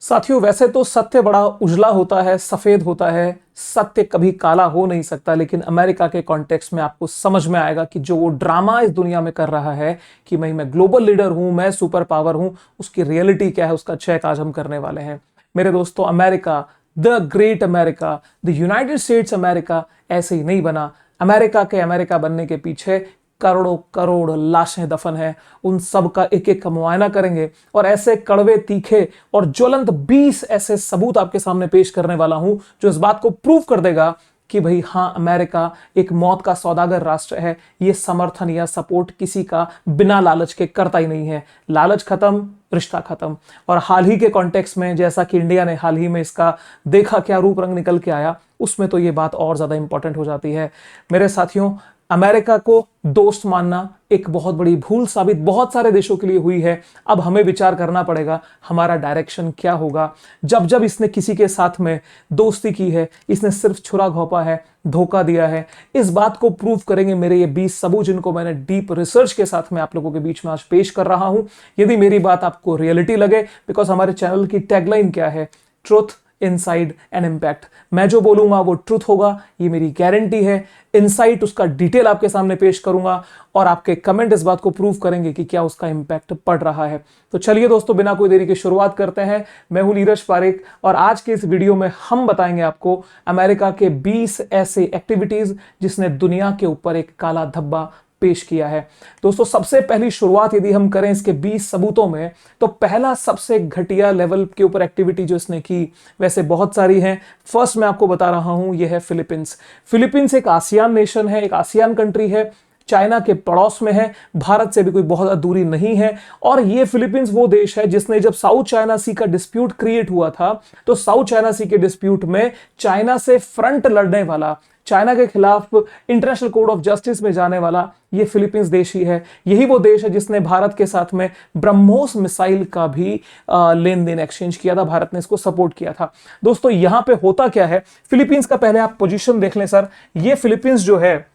साथियों, वैसे तो सत्य बड़ा उजला होता है, सफेद होता है, सत्य कभी काला हो नहीं सकता। लेकिन अमेरिका के कॉन्टेक्स्ट में आपको समझ में आएगा कि जो वो ड्रामा इस दुनिया में कर रहा है कि मैं ग्लोबल लीडर हूं, मैं सुपर पावर हूं, उसकी रियलिटी क्या है, उसका चेक आज हम करने वाले हैं। मेरे दोस्तों, America, the great America, the United states America ऐसे ही नहीं बना। अमेरिका के अमेरिका बनने के पीछे करोड़ों करोड़ लाशें दफन हैं। उन सब का एक एक का मुआयना करेंगे और ऐसे कड़वे, तीखे और ज्वलंत 20 ऐसे सबूत आपके सामने पेश करने वाला हूं जो इस बात को प्रूव कर देगा कि भाई हां, अमेरिका एक मौत का सौदागर राष्ट्र है। ये समर्थन या सपोर्ट किसी का बिना लालच के करता ही नहीं है। लालच खत्म, रिश्ता खत्म। और हाल ही के कॉन्टेक्स्ट में, जैसा कि इंडिया ने हाल ही में इसका देखा क्या रूप रंग निकल के आया, उसमें तो ये बात और ज्यादा इंपॉर्टेंट हो जाती है। मेरे साथियों, अमेरिका को दोस्त मानना एक बहुत बड़ी भूल साबित बहुत सारे देशों के लिए हुई है। अब हमें विचार करना पड़ेगा हमारा डायरेक्शन क्या होगा। जब जब इसने किसी के साथ में दोस्ती की है, इसने सिर्फ छुरा घोंपा है, धोखा दिया है। इस बात को प्रूव करेंगे मेरे ये 20 सबूत, जिनको मैंने डीप रिसर्च के साथ में आप लोगों के बीच में आज पेश कर रहा हूं। यदि मेरी बात आपको रियलिटी लगे, बिकॉज हमारे चैनल की टैगलाइन क्या है? Truth, insight and impact. मैं जो बोलूंगा वो ट्रुथ होगा, ये मेरी गारंटी है। इनसाइट, उसका डिटेल आपके सामने पेश करूंगा और आपके कमेंट इस बात को प्रूव करेंगे कि क्या उसका इंपैक्ट पड़ रहा है। तो चलिए दोस्तों, बिना कोई देरी के शुरुआत करते हैं। मैं हूं नीरज पारेख और आज के इस वीडियो में हम बताएंगे आपको अमेरिका के 20 ऐसे एक्टिविटीज जिसने दुनिया के ऊपर एक काला धब्बा पेश किया है। दोस्तों, सबसे पहली शुरुआत यदि हम करें इसके 20 सबूतों में, तो पहला सबसे घटिया लेवल के ऊपर एक्टिविटी जो इसने की, वैसे बहुत सारी हैं, फर्स्ट मैं आपको बता रहा हूं, यह है फिलीपींस। फिलीपींस एक आसियान नेशन है, एक आसियान कंट्री है, चाइना के पड़ोस में है, भारत से भी कोई बहुत दूरी नहीं है। और ये फिलीपींस वो देश है जिसने, जब साउथ चाइना सी का डिस्प्यूट क्रिएट हुआ था, तो साउथ चाइना सी के डिस्प्यूट में चाइना से फ्रंट लड़ने वाला, चाइना के खिलाफ इंटरनेशनल कोर्ट ऑफ जस्टिस में जाने वाला ये फिलीपींस देश ही है। यही वो देश है जिसने भारत के साथ में ब्रह्मोस मिसाइल का भी लेन देन एक्सचेंज किया था। भारत ने इसको सपोर्ट किया था। दोस्तों, यहां पे होता क्या है, फिलीपींस का पहले आप पोजीशन देख लें सर। ये फिलीपींस जो है,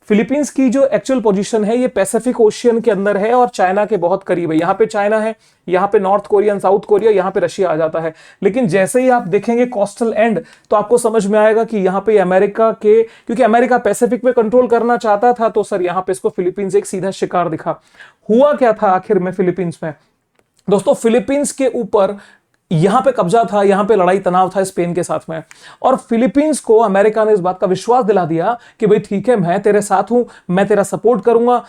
फिलीपींस की जो एक्चुअल पोजीशन है, ये पैसिफिक ओशियन के अंदर है और चाइना के बहुत करीब है। यहां पे चाइना है, यहां पे नॉर्थ कोरिया, साउथ कोरिया, यहां पे रशिया आ जाता है। लेकिन जैसे ही आप देखेंगे कोस्टल एंड, तो आपको समझ में आएगा कि यहां पे अमेरिका के, क्योंकि अमेरिका पैसिफिक में कंट्रोल करना चाहता था, तो सर यहां पे इसको फिलीपींस एक सीधा शिकार दिखा। हुआ क्या था आखिर में फिलीपींस में? दोस्तों, फिलीपींस के ऊपर यहां पे कब्जा था, यहां पे लड़ाई तनाव था स्पेन के साथ में, और फिलीपींस को अमेरिका ने इस बात का विश्वास दिला दिया कि भाई ठीक है, मैं तेरे साथ हूं, मैं तेरा सपोर्ट करूंगा,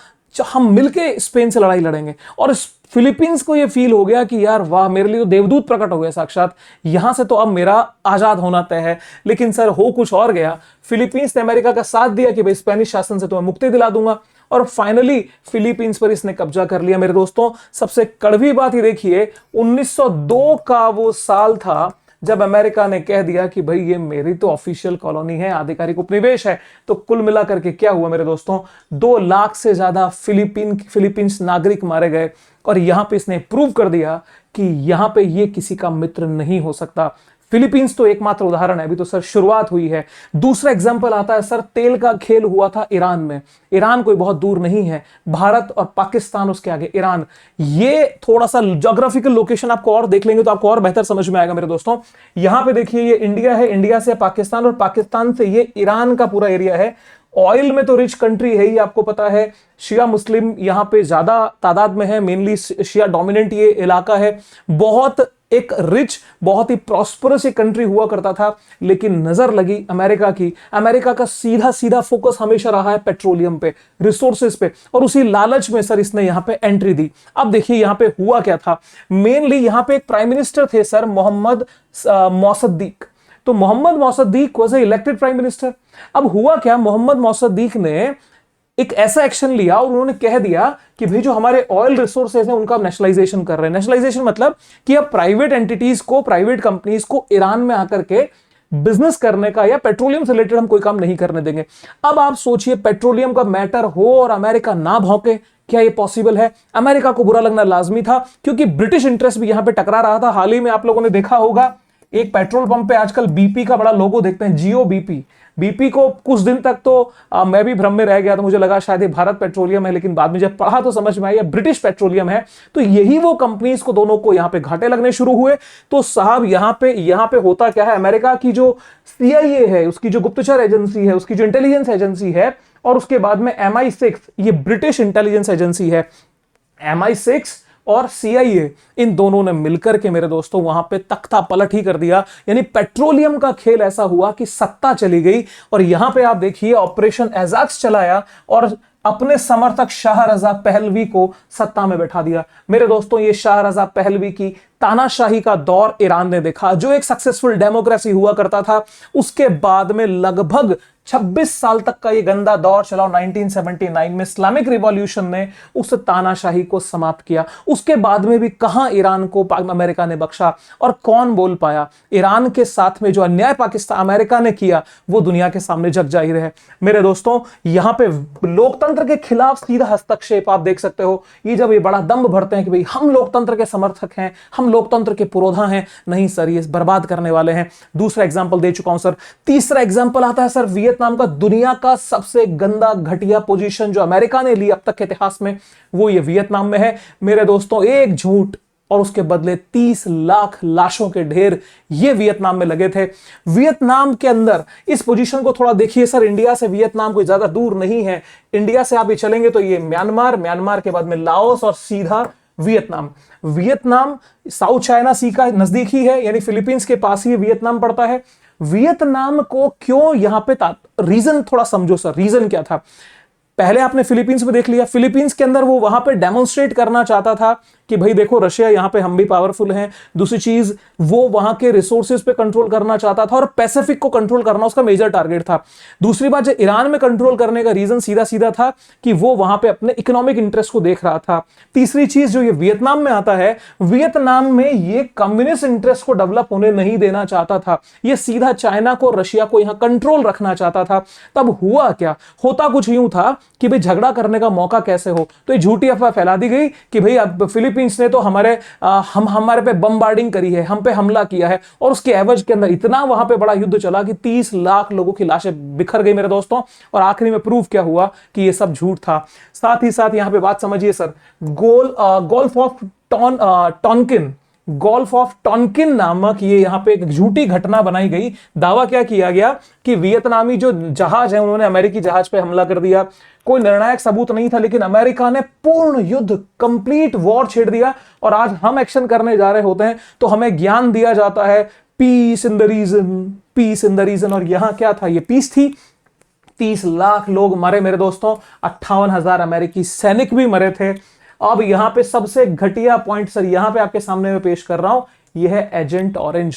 हम मिलके स्पेन से लड़ाई लड़ेंगे। और फिलीपींस को यह फील हो गया कि यार वाह, मेरे लिए तो देवदूत प्रकट हो गया साक्षात, यहां से तो अब मेरा आजाद होना तय है। लेकिन सर हो कुछ और गया। फिलीपींस ने अमेरिका का साथ दिया कि भाई स्पेनिश शासन से तो मैं मुक्ति दिला दूंगा, और फाइनली फिलीपींस पर इसने कब्जा कर लिया। मेरे दोस्तों, सबसे कड़वी बात ये देखिए, 1902 का वो साल था जब अमेरिका ने कह दिया कि भाई ये मेरी तो ऑफिशियल कॉलोनी है, आधिकारिक उपनिवेश है। तो कुल मिलाकर के क्या हुआ मेरे दोस्तों, 2 लाख से ज्यादा फिलीपींस नागरिक मारे गए। और यहां पे इसने प्रूव कर दिया कि यहां पे ये किसी का मित्र नहीं हो सकता। फिलीपींस तो एकमात्र उदाहरण है, अभी तो सर शुरुआत हुई है। दूसरा एग्जांपल आता है सर, तेल का खेल हुआ था ईरान में। ईरान कोई बहुत दूर नहीं है, भारत और पाकिस्तान उसके आगे ईरान। ये थोड़ा सा ज्योग्राफिकल लोकेशन आपको और देख लेंगे तो आपको और बेहतर समझ में आएगा मेरे दोस्तों। यहां पे देखिए, ये इंडिया है, इंडिया से पाकिस्तान, और पाकिस्तान से ये ईरान का पूरा एरिया है। ऑयल में तो रिच कंट्री है ही, आपको पता है। शिया मुस्लिम यहां पे ज्यादा तादाद में है, मेनली शिया डोमिनेंट ये इलाका है। बहुत एक रिच, बहुत ही प्रॉस्परस एक कंट्री हुआ करता था। लेकिन नजर लगी अमेरिका की, अमेरिका का सीधा सीधा फोकस हमेशा रहा है पेट्रोलियम पे, रिसोर्सेज पे, और उसी लालच में सर इसने यहां पे एंट्री दी। अब देखिए यहां पे हुआ क्या था। मेनली यहां पे एक प्राइम मिनिस्टर थे सर, मोहम्मद मौसद्दीक। तो Mohammad Mosaddegh was elected prime minister. अब हुआ क्या, मोहम्मद मौसद्दीक ने एक ऐसा एक्शन लिया और उन्होंने कह दिया कि भाई जो हमारे ऑयल रिसोर्सेज हैं उनका नेशनलाइजेशन कर रहे हैं। नेशनलाइजेशन मतलब कि अब प्राइवेट एंटिटीज को, प्राइवेट कंपनीज को ईरान में आकर के बिजनेस करने का या पेट्रोलियम से रिलेटेड हम कोई काम नहीं करने देंगे। अब आप सोचिए, पेट्रोलियम का मैटर हो और अमेरिका ना भौंके, क्या ये पॉसिबल है? अमेरिका को बुरा लगना लाजमी था, क्योंकि ब्रिटिश इंटरेस्ट भी यहां पे टकरा रहा था। हाल ही में आप लोगों ने देखा होगा एक पेट्रोल पंप पे आजकल बीपी का बड़ा लोगो देखते हैं, जियो बीपी। बीपी को कुछ दिन तक तो मैं भी भ्रम में रह गया, तो मुझे लगा शायद ये भारत पेट्रोलियम है, लेकिन बाद में जब पढ़ा तो समझ में आया ब्रिटिश पेट्रोलियम है। तो यही वो कंपनीज को दोनों को यहां पे घाटे लगने शुरू हुए। तो साहब यहां पे होता क्या है, अमेरिका की जो CIA है, उसकी जो गुप्तचर एजेंसी है, उसकी जो इंटेलिजेंस एजेंसी है, और उसके बाद में MI6, ये ब्रिटिश इंटेलिजेंस एजेंसी है, MI6 और CIA, इन दोनों ने मिलकर के मेरे दोस्तों वहां पे तख्ता पलट ही कर दिया। यानी पेट्रोलियम का खेल ऐसा हुआ कि सत्ता चली गई। और यहां पे आप देखिए ऑपरेशन एजाक्स चलाया और अपने समर्थक शाह रजा पहलवी को सत्ता में बैठा दिया। मेरे दोस्तों ये शाह रजा पहलवी की तानाशाही का दौर ईरान ने देखा, जो एक सक्सेसफुल डेमोक्रेसी हुआ करता था। उसके बाद में लगभग 26 साल तक का ये गंदा दौर चला। 1979 में इस्लामिक रिवॉल्यूशन ने उस तानाशाही को समाप्त किया। उसके बाद में भी कहां ईरान को अमेरिका ने बख्शा, और कौन बोल पाया। ईरान के साथ में जो अन्याय पाकिस्तान अमेरिका ने किया वो दुनिया के सामने जग जाहिर है। मेरे दोस्तों यहां पे लोकतंत्र के खिलाफ सीधा हस्तक्षेप आप देख सकते हो। ये जब ये बड़ा दम्भ भरते हैं कि भाई हम लोकतंत्र के समर्थक हैं, हम लोकतंत्र के पुरोधा हैं, नहीं सर, ये बर्बाद करने वाले हैं। दूसरा एग्जाम्पल दे चुका हूं सर। तीसरा एग्जाम्पल आता है सर वियतनाम का। दुनिया का सबसे गंदा घटिया पोजीशन जो अमेरिका ने ली अब तक के इतिहास में, वो ये वियतनाम में है। मेरे दोस्तों एक झूठ और उसके बदले 30 लाख लाशों के ढेर ये वियतनाम में लगे थे। वियतनाम के अंदर इस पोजीशन को थोड़ा देखिए सर, इंडिया से वियतनाम कोई ज्यादा दूर नहीं है। इंडिया से आप ये चलेंगे तो ये म्यांमार के बाद में लाओस और सीधा वियतनाम। वियतनाम साउथ चाइना सी का नजदीक ही है, यानी फिलीपींस के पास ही वियतनाम पड़ता है। वियतनाम को क्यों यहां पे रीजन थोड़ा समझो सर, रीजन क्या था। पहले आपने फिलीपींस में देख लिया, फिलीपींस के अंदर वो वहां पे डेमोन्स्ट्रेट करना चाहता था कि भाई देखो रशिया यहां पे हम भी पावरफुल हैं। दूसरी चीज वो वहां के रिसोर्सेज पे कंट्रोल करना चाहता था और पैसिफिक को कंट्रोल करना उसका मेजर टारगेट था। दूसरी बात, जो ईरान में कंट्रोल करने का रीजन सीधा सीधा था कि वो वहां पे अपने इकोनॉमिक इंटरेस्ट को देख रहा था। तीसरी चीज जो ये वियतनाम में आता है, वियतनाम में ये कम्युनिस्ट इंटरेस्ट को डेवलप होने नहीं देना चाहता था। ये सीधा चाइना को, रशिया को यहां कंट्रोल रखना चाहता था। तब हुआ क्या, होता कुछ यूं था कि भाई झगड़ा करने का मौका कैसे हो, तो ये झूठी अफवाह फैला दी गई कि भाई अब फिलीपींस ने तो हमारे पे बमबार्डिंग करी है, हम पे हमला किया है, और उसके एवज के अंदर इतना वहां पे बड़ा युद्ध चला कि 30 लाख लोगों की लाशें बिखर गई मेरे दोस्तों। और आखिरी में प्रूव क्या हुआ कि ये सब झूठ था। साथ ही साथ यहां पे बात समझिए sir, golf of Tonkin, golf of Tonkin नामक ये यहां पे एक झूठी घटना बनाई गई। दावा क्या किया गया कि वियतनामी जो जहाज है उन्होंने अमेरिकी जहाज पे हमला कर दिया। कोई निर्णायक सबूत नहीं था, लेकिन अमेरिका ने पूर्ण युद्ध, कंप्लीट वॉर छेड़ दिया। और आज हम एक्शन करने जा रहे होते हैं तो हमें ज्ञान दिया जाता है, peace in the region, peace in the region. और यहां क्या था, ये पीस थी। 30 लाख लोग मरे मेरे दोस्तों, 58,000 अमेरिकी सैनिक भी मरे थे। अब यहां पे सबसे घटिया पॉइंट सर यहां पे आपके सामने में पेश कर रहा हूं, यह है एजेंट ऑरेंज।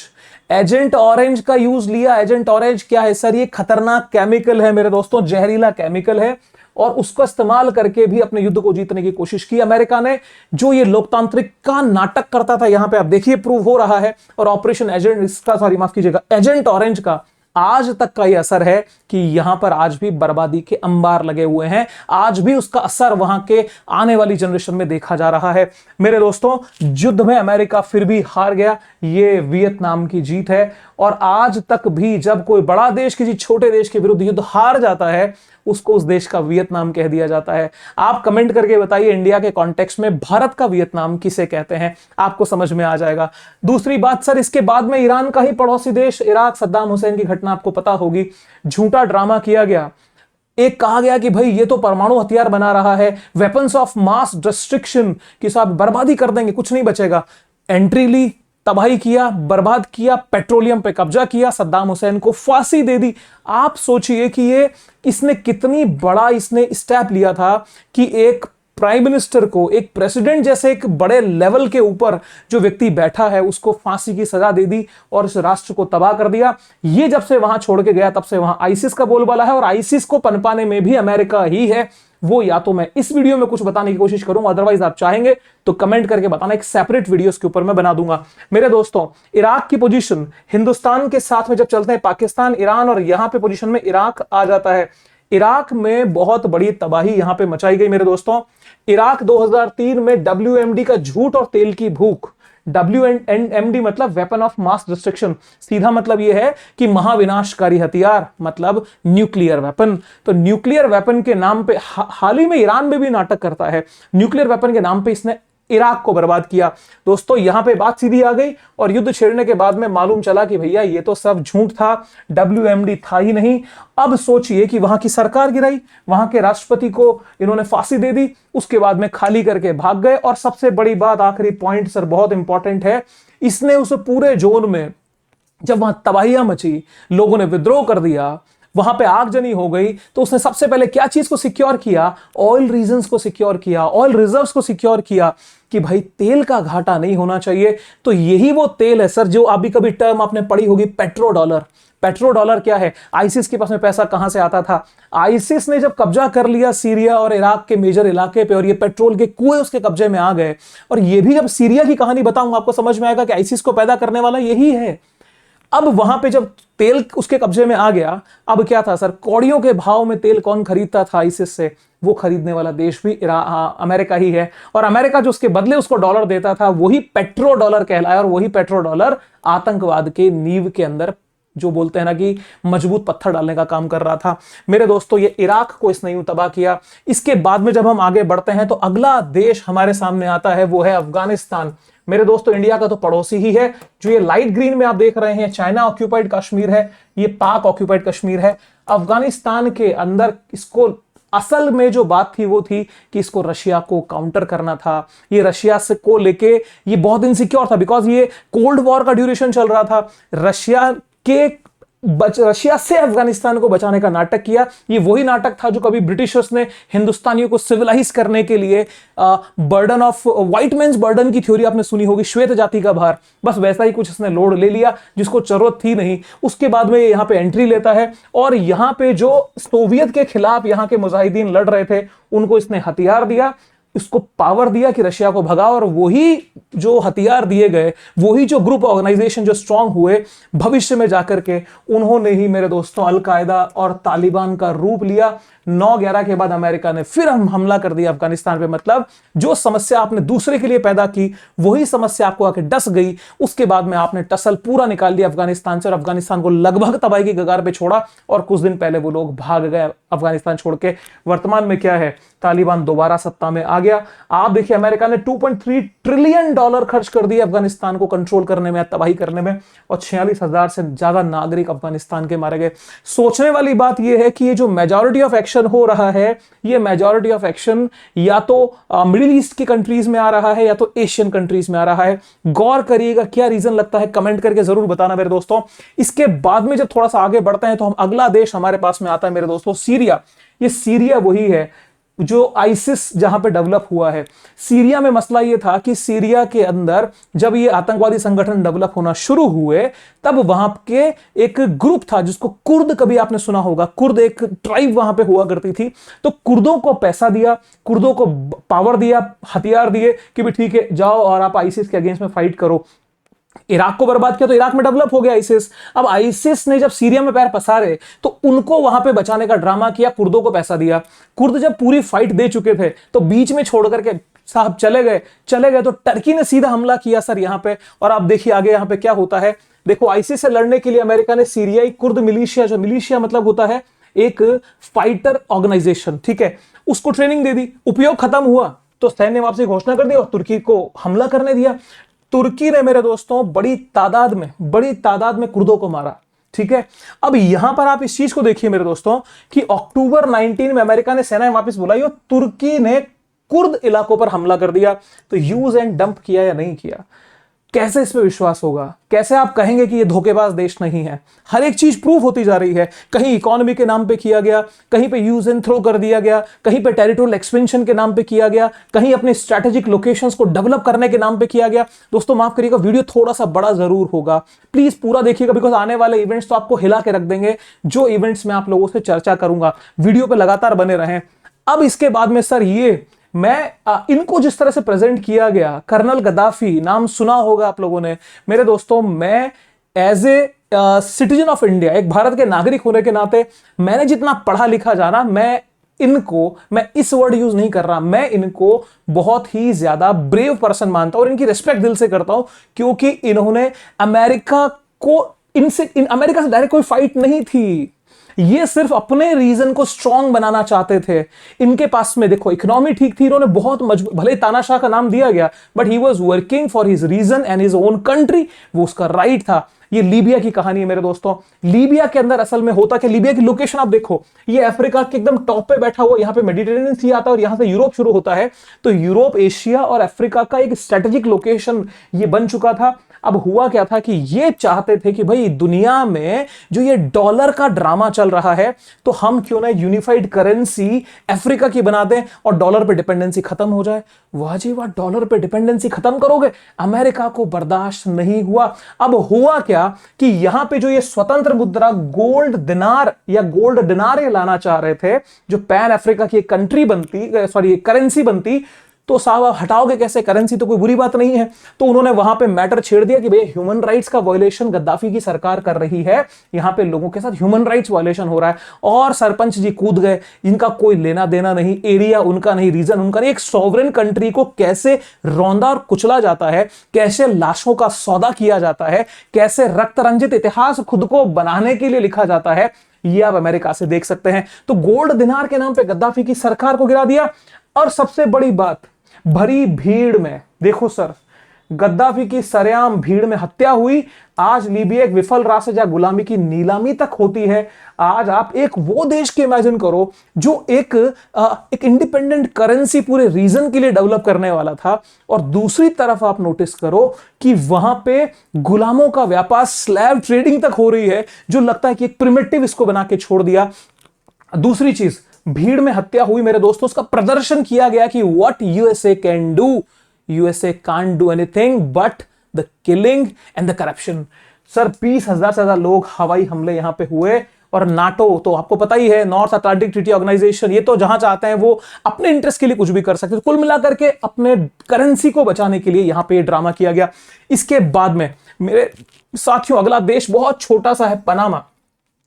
एजेंट ऑरेंज का यूज लिया। एजेंट ऑरेंज क्या है सर, ये खतरनाक केमिकल है मेरे दोस्तों, जहरीला केमिकल है, और उसका इस्तेमाल करके भी अपने युद्ध को जीतने की कोशिश की अमेरिका ने। जो ये लोकतांत्रिक का नाटक करता था, यहां पे आप देखिए प्रूव हो रहा है। और ऑपरेशन एजेंट, इसका सॉरी माफ कीजिएगा, एजेंट ऑरेंज का आज तक का यह असर है कि यहां पर आज भी बर्बादी के अंबार लगे हुए हैं। आज भी उसका असर वहां के आने वाली जनरेशन में देखा जा रहा है। मेरे दोस्तों युद्ध में अमेरिका फिर भी हार गया, ये वियतनाम की जीत है। और आज तक भी जब कोई बड़ा देश किसी छोटे देश के विरुद्ध युद्ध हार जाता है, उसको उस देश का वियतनाम कह दिया जाता है। आप कमेंट करके बताइए इंडिया के कॉन्टेक्स्ट में भारत का वियतनाम किसे कहते हैं, आपको समझ में आ जाएगा। दूसरी बात सर, इसके बाद में ईरान का ही पड़ोसी देश इराक, सद्दाम हुसैन की घटना आपको पता होगी। झूठा ड्रामा किया गया, एक कहा गया कि भाई ये तो परमाणु हथियार बना रहा है, वेपन्स ऑफ मास डिस्ट्रक्शन की साथ बर्बादी कर देंगे, कुछ नहीं बचेगा। एंट्री ली, तबाही किया, बर्बाद किया, पेट्रोलियम पे कब्जा किया, सद्दाम हुसैन को फांसी दे दी। आप सोचिए कि इसने कितनी बड़ा इसने स्टेप लिया था कि एक प्राइम मिनिस्टर को, एक प्रेसिडेंट जैसे एक बड़े लेवल के ऊपर जो व्यक्ति बैठा है उसको फांसी की सजा दे दी और इस राष्ट्र को तबाह कर दिया। ये जब से वहां छोड़ के गया तब से वहां आईसिस का बोलबाला है, और आईसिस को पनपाने में भी अमेरिका ही है। वो या तो मैं इस वीडियो में कुछ बताने की कोशिश करूंगा, अदरवाइज आप चाहेंगे तो कमेंट करके बताना, एक सेपरेट वीडियो के ऊपर मैं बना दूंगा। मेरे दोस्तों इराक की पोजीशन हिंदुस्तान के साथ में जब चलते हैं पाकिस्तान, ईरान, और यहां पे पोजीशन में इराक आ जाता है। इराक में बहुत बड़ी तबाही यहां पे मचाई गई मेरे दोस्तों। इराक 2003 में WMD का झूठ और तेल की भूख, WMD मतलब वेपन ऑफ मास डिस्ट्रक्शन, सीधा मतलब यह है कि महाविनाशकारी हथियार, मतलब न्यूक्लियर वेपन। तो न्यूक्लियर वेपन के नाम पे हाल ही में ईरान में भी नाटक करता है, न्यूक्लियर वेपन के नाम पे इसने इराक को बर्बाद किया। दोस्तों यहां पे बात सीधी आ गई और युद्ध छेड़ने के बाद में मालूम चला कि भैया ये तो सब झूठ था, WMD था ही नहीं। अब सोचिए कि वहां की सरकार गिराई, वहां के राष्ट्रपति को इन्होंने फांसी दे दी, उसके बाद में खाली करके भाग गए। और सबसे बड़ी बात, आखिरी पॉइंट सर बहुत इंपॉर्टेंट है, इसने उस पूरे जोन में जब वहां तबाहियां मची, लोगों ने विद्रोह कर दिया, वहां पे आगजनी हो गई, तो उसने सबसे पहले क्या चीज को सिक्योर किया? ऑयल रीजन्स को सिक्योर किया, ऑयल रिजर्व्स को सिक्योर किया कि भाई तेल का घाटा नहीं होना चाहिए। तो यही वो तेल है सर जो अभी कभी टर्म आपने पढ़ी होगी, पेट्रो डॉलर। पेट्रो डॉलर क्या है? आईसिस के पास में पैसा कहां से आता था? आईसिस ने जब कब्जा कर लिया सीरिया और इराक के मेजर इलाके पे और ये पेट्रोल के कुएं उसके कब्जे में आ गए, और ये भी जब सीरिया की कहानी बताऊंगा आपको समझ में आएगा कि आईसिस को पैदा करने वाला यही है। अब वहां पे जब तेल उसके कब्जे में आ गया, अब क्या था सर? कौड़ियों के भाव में तेल कौन खरीदता था आईसिस से? वो खरीदने वाला देश भी अमेरिका ही है। और अमेरिका जो उसके बदले उसको डॉलर देता था, वही पेट्रो डॉलर कहलाया। और वही पेट्रो डॉलर आतंकवाद के नींव के अंदर, जो बोलते हैं ना कि मजबूत पत्थर डालने का काम कर रहा था। मेरे दोस्तों ये इराक को इसने यूं तबाह किया। इसके बाद में जब हम आगे बढ़ते हैं तो अगला देश हमारे सामने आता है, वो है अफगानिस्तान। मेरे दोस्तों इंडिया का तो पड़ोसी ही है। जो ये लाइट ग्रीन में आप देख रहे हैं, चाइना ऑक्यूपाइड कश्मीर है, ये पाक ऑक्यूपाइड कश्मीर है। अफगानिस्तान के अंदर इसको असल में जो बात थी वो थी कि इसको रशिया को काउंटर करना था। ये रशिया से को लेके ये बहुत इनसिक्योर था, बिकॉज ये कोल्ड वॉर का ड्यूरेशन चल रहा था। रशिया से अफगानिस्तान को बचाने का नाटक किया। ये वही नाटक था जो कभी ब्रिटिशर्स ने हिंदुस्तानियों को सिविलाइज करने के लिए burden of white man's burden की थ्योरी आपने सुनी होगी, श्वेत जाति का भार, बस वैसा ही कुछ इसने लोड ले लिया जिसको जरूरत थी नहीं। उसके बाद में यहां पे एंट्री लेता है और यहां पे जो सोवियत के खिलाफ यहां के मुजाहिदीन लड़ रहे थे उनको इसने हथियार दिया, इसको पावर दिया कि रशिया को भगाओ। और वही जो हथियार दिए गए, वही जो ग्रुप ऑर्गेनाइजेशन जो स्ट्रांग हुए, भविष्य में जाकर के उन्होंने ही मेरे दोस्तों अलकायदा और तालिबान का रूप लिया। 9/11 के बाद अमेरिका ने फिर हमला कर दिया अफगानिस्तान पे। मतलब जो समस्या आपने दूसरे के लिए पैदा की, वही समस्या आपको आके डस गई। उसके बाद में आपने टसल पूरा निकाल दिया अफगानिस्तान से और अफगानिस्तान को लगभग तबाही की कगार पे छोड़ा। और कुछ दिन पहले वो लोग भाग गए अफगानिस्तान छोड़ के। वर्तमान में क्या है? तालिबान दोबारा सत्ता में आ गया। आप देखिए अमेरिका ने $2.3 ट्रिलियन खर्च कर दिए अफगानिस्तान को कंट्रोल करने में, तबाही करने में, और 46,000 से ज्यादा नागरिक अफगानिस्तान के मारे गए। सोचने वाली बात यह है कि ये जो मेजॉरिटी ऑफ एक्शन हो रहा है, ये मेजॉरिटी ऑफ एक्शन या तो मिडिल ईस्ट की कंट्रीज में आ रहा है या तो एशियन कंट्रीज में आ रहा है। गौर करिएगा, क्या रीजन लगता है कमेंट करके जरूर बताना मेरे दोस्तों। इसके बाद में जब थोड़ा सा आगे बढ़ते हैं तो हम अगला देश हमारे पास में आता है मेरे दोस्तों, सीरिया। ये सीरिया वही है जो आईसिस जहां पे डेवलप हुआ है। सीरिया में मसला यह था कि सीरिया के अंदर जब ये आतंकवादी संगठन डेवलप होना शुरू हुए, तब वहां के एक ग्रुप था जिसको कुर्द, कभी आपने सुना होगा, कुर्द एक ट्राइब वहां पे हुआ करती थी। तो कुर्दों को पैसा दिया, कुर्दों को पावर दिया, हथियार दिए कि भी ठीक है जाओ और आप आईसिस के अगेंस्ट में फाइट करो। इराक को बर्बाद किया तो इराक में डेवलप हो गया आईसिस। अब आईसिस ने जब सीरिया में पैर पसारे तो उनको वहां पे बचाने का ड्रामा किया, कुर्दों को पैसा दिया। कुर्द जब पूरी फाइट दे चुके थे तो बीच में छोड़ करके साहब चले गए तो टर्की ने सीधा हमला किया सर यहां पे। और आप देखिए आगे यहां पे क्या होता है। देखो आईसिस से लड़ने के लिए अमेरिका ने सीरियाई कुर्द मिलिशिया, जो मिलिशिया मतलब होता है एक फाइटर ऑर्गेनाइजेशन, ठीक है, उसको ट्रेनिंग दे दी। उपयोग खत्म हुआ तो सैन्य वापसी घोषणा कर दी और तुर्की को हमला करने दिया। तुर्की ने मेरे दोस्तों बड़ी तादाद में कुर्दों को मारा, ठीक है। अब यहां पर आप इस चीज को देखिए मेरे दोस्तों कि अक्टूबर 19 में अमेरिका ने सेना वापस बुलाई और तुर्की ने कुर्द इलाकों पर हमला कर दिया। तो यूज एंड डंप किया या नहीं किया? कैसे इस पे विश्वास होगा? कैसे आप कहेंगे कि ये धोखेबाज देश नहीं है? हर एक चीज प्रूव होती जा रही है। कहीं इकोनॉमी के नाम पे किया गया, कहीं पे यूज एंड थ्रो कर दिया गया, कहीं पे टेरिटोरियल एक्सपेंशन के नाम पे किया गया, कहीं अपने स्ट्रेटेजिक लोकेशंस को डेवलप करने के नाम पे किया गया। दोस्तों माफ करिएगा, वीडियो थोड़ा सा बड़ा जरूर होगा, प्लीज पूरा देखिएगा, बिकॉज आने वाले इवेंट्स तो आपको हिला के रख देंगे। जो इवेंट्स में आप लोगों से चर्चा करूंगा, वीडियो पे लगातार बने रहें। अब इसके बाद में सर ये मैं इनको जिस तरह से प्रेजेंट किया गया, कर्नल गद्दाफी नाम सुना होगा आप लोगों ने। मेरे दोस्तों मैं as a citizen of India, एक भारत के नागरिक होने के नाते मैंने जितना पढ़ा लिखा जाना, मैं इनको, मैं इस वर्ड यूज नहीं कर रहा, मैं इनको बहुत ही ज्यादा ब्रेव पर्सन मानता हूं और इनकी रिस्पेक्ट दिल से करता हूं, क्योंकि इन्होंने अमेरिका को, अमेरिका से डायरेक्ट कोई फाइट नहीं थी, ये सिर्फ अपने रीजन को स्ट्रांग बनाना चाहते थे। इनके पास में देखो इकोनॉमी ठीक थी, इन्होंने बहुत मजबूत, भले तानाशाह का नाम दिया गया, but he was working for his region and his own country, वो उसका राइट था। ये लीबिया की कहानी है मेरे दोस्तों। लीबिया के अंदर असल में होता क्या, लीबिया की लोकेशन आप देखो, ये अफ्रीका के एकदम टॉप पे बैठा हुआ, यहां पे मेडिटेरेनियन सी आता है और यहां से यूरोप शुरू होता है, तो यूरोप, एशिया और अफ्रीका का एक स्ट्रेटेजिक लोकेशन ये बन चुका था। अब हुआ क्या था कि ये चाहते थे कि भाई दुनिया में जो ये डॉलर का ड्रामा चल रहा है, तो हम क्यों ना यूनिफाइड करेंसी अफ्रीका की बना दें और डॉलर पे डिपेंडेंसी खत्म हो जाए। वाह जी वाह, डॉलर पे डिपेंडेंसी खत्म करोगे, अमेरिका को बर्दाश्त नहीं हुआ। अब हुआ क्या कि यहां पे जो ये स्वतंत्र मुद्रा गोल्ड दिनार या गोल्ड दिनार ये लाना चाह रहे थे, जो पैन अफ्रीका की एक कंट्री बनती, सॉरी करेंसी बनती, तो साहब आप हटाओगे कैसे, करेंसी तो कोई बुरी बात नहीं है। तो उन्होंने वहां पे मैटर छेड़ दिया कि भैया ह्यूमन राइट्स का वायलेशन गद्दाफी की सरकार कर रही है, यहां पे लोगों के साथ ह्यूमन राइट्स वायलेशन हो रहा है, और सरपंच जी कूद गए, इनका कोई लेना देना नहीं, एरिया उनका नहीं, रीजन उनका नहीं। एक सॉवरेन कंट्री को कैसे रौंदा और कुचला जाता है, कैसे लाशों का सौदा किया जाता है, कैसे रक्त रंजित इतिहास खुद को बनाने के लिए लिखा जाता है, ये आप अमेरिका से देख सकते हैं। तो गोल्ड दिनार के नाम पे गद्दाफी की सरकार को गिरा दिया। और सबसे बड़ी बात, भरी भीड़ में देखो सर, गद्दाफी की सरेआम भीड़ में हत्या हुई। आज लीबिया एक विफल राष्ट्र जहां गुलामी की नीलामी तक होती है। आज आप एक वो देश की इमेजिन करो जो एक इंडिपेंडेंट करेंसी पूरे रीजन के लिए डेवलप करने वाला था, और दूसरी तरफ आप नोटिस करो कि वहां पे गुलामों का व्यापार, स्लैब ट्रेडिंग तक हो रही है, जो लगता है कि एक प्रिमिटिव इसको बना के छोड़ दिया। दूसरी चीज, भीड़ में हत्या हुई मेरे दोस्तों, उसका प्रदर्शन किया गया कि what USA can do, USA can't do anything but the killing and the corruption. Sir 20,000 से ज्यादा लोग हवाई हमले यहां पे हुए, और नाटो तो आपको पता ही है, नॉर्थ अटलांटिक ट्रीटी ऑर्गेनाइजेशन, ये तो जहां चाहते हैं वो अपने इंटरेस्ट के लिए कुछ भी कर सकते हैं। कुल मिलाकर के अपने करेंसी को बचाने के लिए यहां पे ड्रामा किया गया। इसके बाद में मेरे साथियों अगला देश बहुत छोटा सा है, पनामा।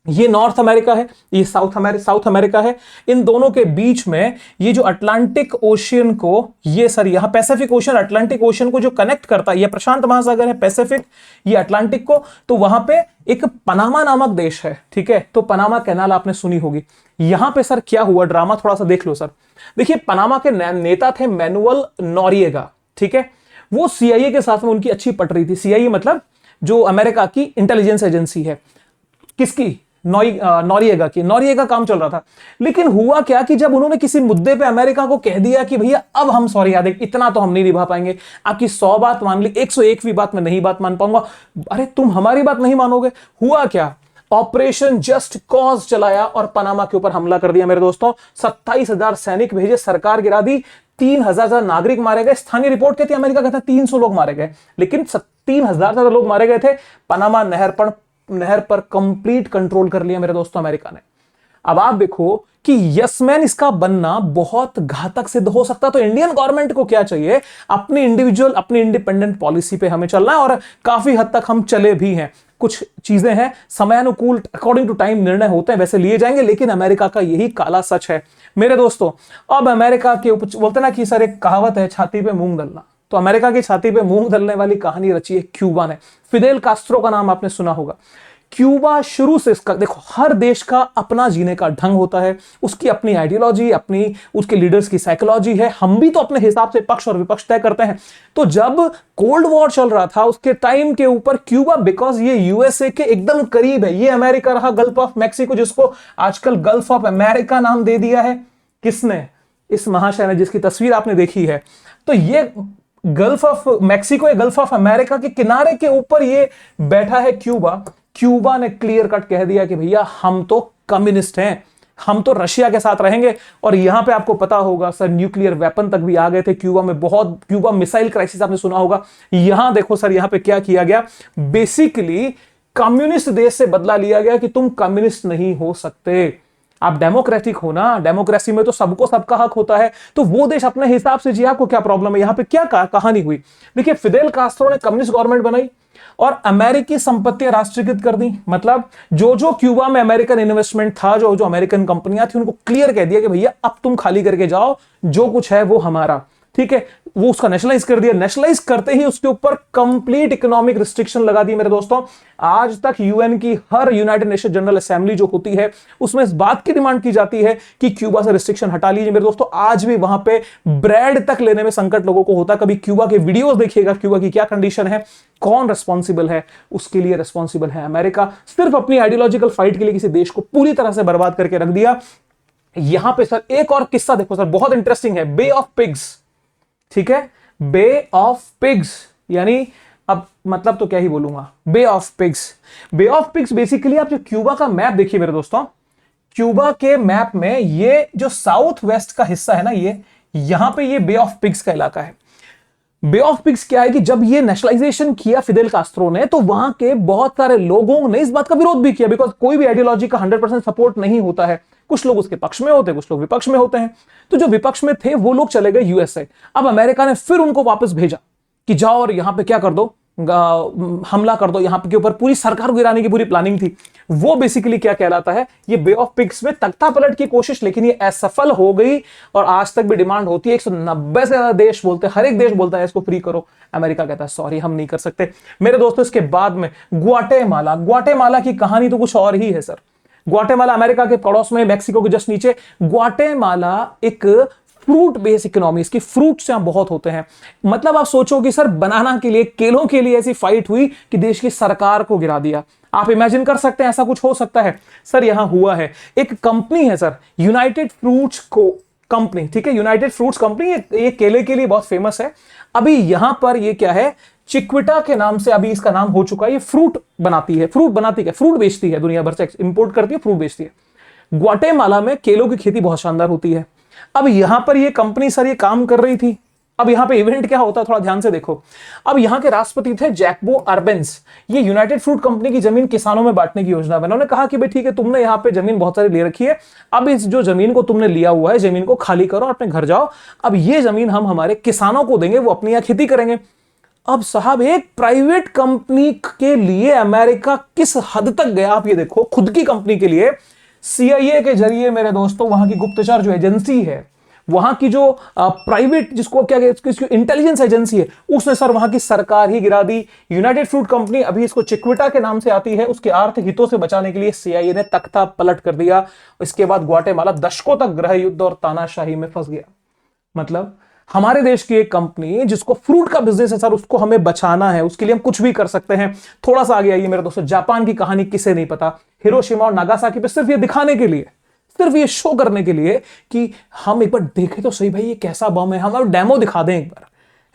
ये नॉर्थ अमेरिका है, ये साउथ अमेरिका है। इन दोनों के बीच में ये जो अटलांटिक ओशियन को, ये सर यहां पैसिफिक ओशियन अटलांटिक ओशियन को जो कनेक्ट करता है, ये प्रशांत महासागर है, पैसिफिक, ये अटलांटिक को, तो वहां पे एक पनामा नामक देश है, ठीक है। तो पनामा कैनाल आपने सुनी होगी। यहां पे सर क्या हुआ ड्रामा, थोड़ा सा देख लो सर। देखिए पनामा के नेता थे मैनुअल नोरिएगा, ठीक है। वो सीआईए के साथ में उनकी अच्छी पट रही थी। सीआईए मतलब जो अमेरिका की इंटेलिजेंस एजेंसी है, किसकी, नोरिएगा काम चल रहा था। लेकिन हुआ क्या कि जब उन्होंने किसी मुद्दे पे अमेरिका को कह दिया कि भैया अब हम सॉरी याद, इतना तो हम नहीं निभा पाएंगे, आपकी 100 बात मान ली, 101वीं बात में नहीं बात मान पाऊंगा। अरे तुम हमारी बात नहीं मानोगे। हुआ क्या, ऑपरेशन जस्ट कॉज चलाया और पनामा के ऊपर हमला कर दिया मेरे दोस्तों। 27,000 सैनिक भेजे, सरकार गिरा दी, 3,000 नागरिक मारे गए। स्थानीय रिपोर्ट कहती है, अमेरिका कहता है 300 लोग मारे गए, लेकिन 3,000 से लोग मारे गए थे। पनामा नहर पर कंप्लीट कंट्रोल कर लिया मेरे दोस्तों अमेरिका ने। अब आप देखो कि यसमैन इसका बनना बहुत घातक सिद्ध हो सकता है। तो इंडियन गवर्नमेंट को क्या चाहिए, अपनी इंडिविजुअल, अपनी इंडिपेंडेंट पॉलिसी पे हमें चलना है, और काफी हद तक हम चले भी हैं। कुछ चीजें हैं समयानुकूल, अकॉर्डिंग टू टाइम निर्णय होते हैं, वैसे लिए जाएंगे, लेकिन अमेरिका का यही काला सच है मेरे दोस्तों। अब अमेरिका के ऊपर बोलते ना कि सर एक कहावत है, छाती पे मूंग दलना, तो अमेरिका की छाती पे मूंग दलने वाली कहानी रची है क्यूबा ने। फिदेल कास्ट्रो का नाम आपने सुना होगा। क्यूबा शुरू से इसका, देखो हर देश का अपना जीने का ढंग होता है, उसकी अपनी आइडियोलॉजी, अपनी उसके लीडर्स की साइकोलॉजी है। हम भी तो अपने हिसाब से पक्ष और विपक्ष तय करते हैं। तो जब कोल्ड वॉर चल रहा था उसके टाइम के ऊपर क्यूबा, बिकॉज ये यूएसए के एकदम करीब है, ये अमेरिका रहा, गल्फ ऑफ मैक्सिको, जिसको आजकल गल्फ ऑफ अमेरिका नाम दे दिया है, किसने, इस महाशय ने, जिसकी तस्वीर आपने देखी है। तो ये गल्फ ऑफ मैक्सिको या गल्फ ऑफ अमेरिका के किनारे के ऊपर ये बैठा है क्यूबा। क्यूबा ने क्लियर कट कह दिया कि भैया हम तो कम्युनिस्ट हैं, हम तो रशिया के साथ रहेंगे। और यहां पे आपको पता होगा सर, न्यूक्लियर वेपन तक भी आ गए थे क्यूबा में, बहुत क्यूबा मिसाइल क्राइसिस आपने सुना होगा। यहां देखो सर, यहां पे क्या किया गया, बेसिकली कम्युनिस्ट देश से बदला लिया गया कि तुम कम्युनिस्ट नहीं हो सकते, आप डेमोक्रेटिक हो ना, डेमोक्रेसी में तो सबको सबका हक होता है। तो वो देश अपने हिसाब से जिया, आपको क्या प्रॉब्लम है। यहां पे क्या कहानी हुई, देखिए फिदेल कास्ट्रो ने कम्युनिस्ट गवर्नमेंट बनाई, और अमेरिकी संपत्तियां राष्ट्रीयकृत कर दी। मतलब जो जो क्यूबा में अमेरिकन इन्वेस्टमेंट था, जो जो अमेरिकन कंपनियां थी, उनको क्लियर कह दिया कि भैया अब तुम खाली करके जाओ, जो कुछ है वो हमारा, ठीक है। वो उसका नेशनलाइज कर दिया। नेशनलाइज करते ही उसके ऊपर कंप्लीट इकोनॉमिक रिस्ट्रिक्शन लगा दी मेरे दोस्तों। आज तक यूएन की हर यूनाइटेड नेशन जनरल असेंबली जो होती है उसमें इस बात की डिमांड की जाती है कि क्यूबा से रिस्ट्रिक्शन हटा लीजिए मेरे दोस्तों। आज भी वहां पे ब्रेड तक लेने में संकट लोगों को होता है। कभी क्यूबा के वीडियोस देखिएगा, क्यूबा की क्या कंडीशन है। कौन रिस्पॉन्सिबल है? उसके लिए रिस्पॉन्सिबल है अमेरिका। सिर्फ अपनी आइडियोलॉजिकल फाइट के लिए किसी देश को पूरी तरह से बर्बाद करके रख दिया। यहां पे सर एक और किस्सा देखो सर, बहुत इंटरेस्टिंग है। बे ऑफ पिग्स, ठीक है, बे ऑफ पिग्स, यानी अब मतलब तो क्या ही बोलूंगा, Bay of Pigs. Bay of Pigs basically आप जो क्यूबा का मैप देखिए मेरे दोस्तों, क्यूबा के मैप में ये जो साउथ वेस्ट का हिस्सा है ना, ये यहां पे ये बे ऑफ पिग्स का इलाका है। बे ऑफ पिग्स क्या है कि जब ये नेशनलाइजेशन किया फिदेल कास्ट्रो ने, तो वहां के बहुत सारे लोगों ने इस बात का विरोध भी किया, बिकॉज कोई भी आइडियोलॉजी का 100% सपोर्ट नहीं होता है। कुछ लोग उसके पक्ष में होते हैं, कुछ लोग विपक्ष में होते हैं। तो जो विपक्ष में थे वो लोग चले गए यूएसए। अब अमेरिका ने फिर उनको वापस भेजा कि जाओ और यहां पे क्या कर दो, हमला कर दो, यहां पे के ऊपर पूरी सरकार को गिराने की पूरी प्लानिंग थी। वो बेसिकली क्या कहलाता है, ये बे ऑफ पिग्स में तख्ता पलट की कोशिश, लेकिन ये असफल हो गई। और आज तक भी डिमांड होती है, 190 से ज्यादा देश बोलते हैं, हर एक देश बोलता है इसको फ्री करो। अमेरिका कहता है सॉरी हम नहीं कर सकते मेरे दोस्तों। इसके बाद में ग्वाटेमाला, ग्वाटेमाला की कहानी तो कुछ और ही है सर। ग्वाटेमाला अमेरिका के पड़ोस में, मैक्सिको के जस्ट नीचे। ग्वाटेमाला एक फ्रूट बेस्ड इकोनॉमी, इसकी फ्रूट्स यहां बहुत होते हैं। मतलब आप सोचो कि सर बनाना के लिए, केलों के लिए ऐसी फाइट हुई कि देश की सरकार को गिरा दिया। आप इमेजिन कर सकते हैं ऐसा कुछ हो सकता है? सर यहां हुआ है। एक कंपनी है सर, यूनाइटेड फ्रूट्स को कंपनी, ठीक है, यूनाइटेड फ्रूट्स कंपनी, ये केले के लिए बहुत फेमस है। अभी यहां पर ये क्या है, चिक्विटा के नाम से अभी इसका नाम हो चुका है। ये फ्रूट बनाती है, फ्रूट बनाती है, फ्रूट बेचती है, दुनिया भर से इंपोर्ट करती है, फ्रूट बेचती है। ग्वाटेमाला में केलों की खेती बहुत शानदार होती है। अब यहां पर ये कंपनी सर ये काम कर रही थी। अब यहां पे इवेंट क्या होता है, थोड़ा ध्यान से देखो। अब यहां के राष्ट्रपति थे जैकबो अर्बेंस। ये यूनाइटेड फ्रूट कंपनी की जमीन किसानों में बांटने की योजना बना। उन्होंने कहा कि भाई ठीक है, तुमने यहां पे जमीन बहुत सारी ले रखी है, अब इस जो जमीन को तुमने लिया हुआ है, जमीन को खाली करो और अपने घर जाओ। अब ये जमीन हम हमारे किसानों को देंगे, वो अपनी यहां खेती करेंगे। अब साहब एक प्राइवेट कंपनी के लिए अमेरिका किस हद तक गया, आप ये देखो। खुद की कंपनी के लिए सीआईए के जरिए मेरे दोस्तों, वहां की गुप्तचर जो एजेंसी है, वहां की जो प्राइवेट, जिसको क्या कहते हैं, इंटेलिजेंस एजेंसी है, उसने सर वहां की सरकार ही गिरा दी। यूनाइटेड फ्रूट कंपनी, अभी इसको चिक्विटा के नाम से आती है, उसके आर्थिक हितों से बचाने के लिए सीआईए ने तख्ता पलट कर दिया। इसके बाद ग्वाटेमाला दशकों तक गृह युद्ध और तानाशाही में फंस गया। मतलब हमारे देश की एक कंपनी जिसको फ्रूट का बिजनेस है सर, उसको हमें बचाना है, उसके लिए हम कुछ भी कर सकते हैं। थोड़ा सा आगे आइए मेरे दोस्तों, जापान की कहानी किसे नहीं पता। हिरोशिमा और नागासाकी पे सिर्फ ये दिखाने के लिए, सिर्फ ये शो करने के लिए कि हम एक बार देखें तो सही भाई ये कैसा बम है, हम डेमो दिखा दें एक बार,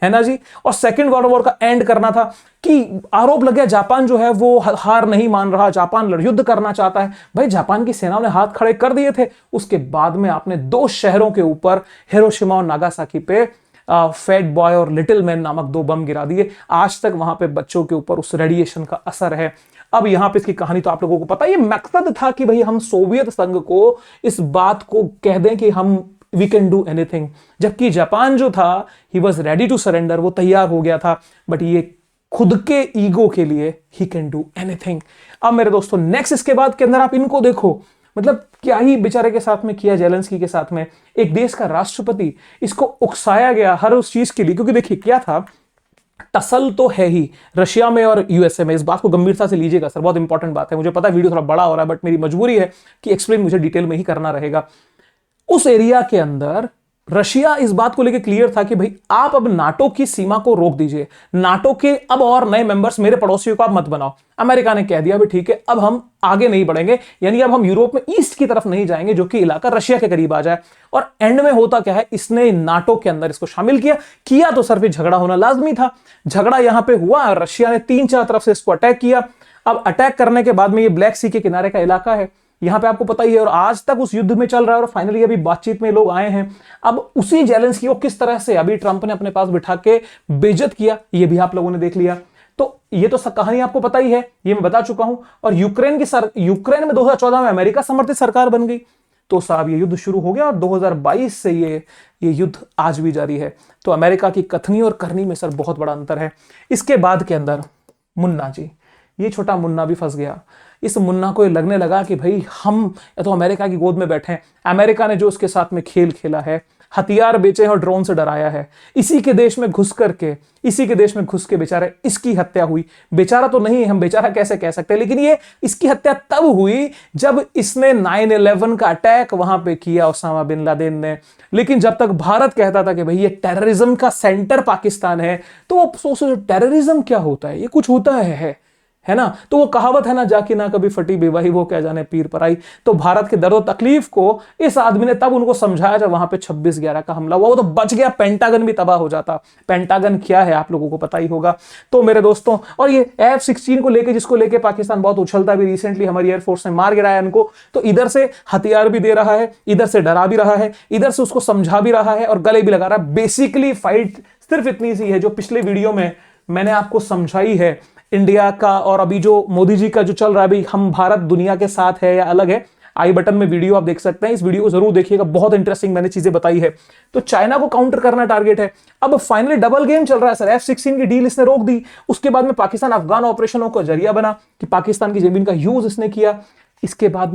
है ना जी। और सेकेंड वर्ल्ड वॉर का एंड करना था कि आरोप लग गया जापान जो है वो हार नहीं मान रहा, जापान युद्ध करना चाहता है। भाई जापान की सेनाओं ने हाथ खड़े कर दिए थे। उसके बाद में आपने दो शहरों के ऊपर, हिरोशिमा और नागासाकी पे, फैट बॉय और लिटिल मैन नामक दो बम गिरा दिए। आज तक वहां पे बच्चों के ऊपर उस रेडिएशन का असर है। अब यहां पे इसकी कहानी तो आप लोगों को पता है। ये मकसद था कि भाई हम सोवियत संघ को इस बात को कह दें कि हम वी कैन डू एनीथिंग, जबकि जापान जो था he was ready to surrender, वो तैयार हो गया था। बट ये खुद के ईगो के लिए ही कैन डू एनीथिंग। अब मेरे दोस्तों नेक्स्ट इसके बाद के अंदर आप इनको देखो, मतलब क्या ही बेचारे के साथ में किया, जेलेंस्की के साथ में। एक देश का राष्ट्रपति, इसको उकसाया गया हर उस चीज के लिए, क्योंकि देखिए क्या था, टसल तो है ही रशिया में और यूएसए में। इस बात को गंभीरता से लीजिएगा सर, बहुत इंपॉर्टेंट बात है। मुझे पता है वीडियो थोड़ा बड़ा हो रहा है, बट मेरी मजबूरी है कि एक्सप्लेन मुझे डिटेल में ही करना रहेगा। उस एरिया के अंदर रशिया इस बात को लेकर क्लियर था कि भाई आप अब नाटो की सीमा को रोक दीजिए, नाटो के अब और नए मेंबर्स मेरे पड़ोसियों को आप मत बनाओ। अमेरिका ने कह दिया भाई ठीक है, अब हम आगे नहीं बढ़ेंगे, यानी अब हम यूरोप में ईस्ट की तरफ नहीं जाएंगे, जो कि इलाका रशिया के करीब आ जाए। और एंड में होता क्या है, इसने नाटो के अंदर इसको शामिल किया तो सर फिर झगड़ा होना लाजमी था। झगड़ा यहां पे हुआ, रशिया ने 3-4 तरफ से इसको अटैक किया। अब अटैक करने के बाद में ये ब्लैक सी के किनारे का इलाका है, यहां पे आपको पता ही है, और आज तक उस युद्ध में चल रहा है। और फाइनली अभी बातचीत में लोग आए हैं। अब उसी जेलेंस्की को किस तरह से अभी ट्रंप ने अपने पास बिठा के बेइज्जत किया, ये भी आप लोगों ने देख लिया। तो ये तो कहानी आपको पता ही है, ये मैं बता चुका हूं। और यूक्रेन में 2014 में अमेरिका समर्थित सरकार बन गई, तो साहब ये युद्ध शुरू हो गया। और 2022 से ये युद्ध आज भी जारी है। तो अमेरिका की कथनी और करनी में सर बहुत बड़ा अंतर है। इसके बाद के अंदर मुन्ना जी, ये छोटा मुन्ना भी फंस गया। इस मुन्ना को ये लगने लगा कि भाई हम तो अमेरिका की गोद में बैठे हैं। अमेरिका ने जो उसके साथ में खेल खेला है, हथियार बेचे हैं और ड्रोन से डराया है, इसी के देश में घुस करके, इसी के देश में घुस के बेचारे इसकी हत्या हुई। बेचारा तो नहीं, हम बेचारा कैसे कह सकते हैं, लेकिन ये इसकी हत्या तब हुई जब इसने 9/11 का अटैक वहां पे किया, ओसामा बिन लादेन ने। लेकिन जब तक भारत कहता था कि भाई ये टेररिज्म का सेंटर पाकिस्तान है, तो वो सोचो टेररिज्म क्या होता है, ये कुछ होता है ना। तो वो कहावत है ना, जाकी ना कभी फटी बेवाही वो क्या जाने पीर पर आई। तो भारत के दर्द तकलीफ को इस आदमी ने तब उनको समझाया जब वहां पे 26/11 का हमला हुआ। वो तो बच गया, पेंटागन भी तबाह हो जाता। पेंटागन क्या है आप लोगों को पता ही होगा। तो मेरे दोस्तों, और ये F-16 को लेके, जिसको लेके पाकिस्तान बहुत उछलता भी, रिसेंटली हमारी एयरफोर्स ने मार गिराया इनको। तो इधर से हथियार भी दे रहा है, इधर से डरा भी रहा है, इधर से उसको समझा भी रहा है और गले भी लगा रहा है। बेसिकली फाइट सिर्फ इतनी सी है जो पिछले वीडियो में मैंने आपको समझाई है। इंडिया का और अभी जो मोदी जी का जो चल रहा है, भाई हम भारत दुनिया के साथ है या अलग है, आई बटन में वीडियो आप देख सकते हैं। इस वीडियो को जरूर देखिएगा, बहुत इंटरेस्टिंग मैंने चीजें बताई है। तो चाइना को काउंटर करना टारगेट है। अब फाइनली डबल गेम चल रहा है सर। F-16 की डील इसने रोक दी, उसके बाद में पाकिस्तान अफगान ऑपरेशनों का जरिया बना कि पाकिस्तान की जमीन का यूज इसने किया। इसके बाद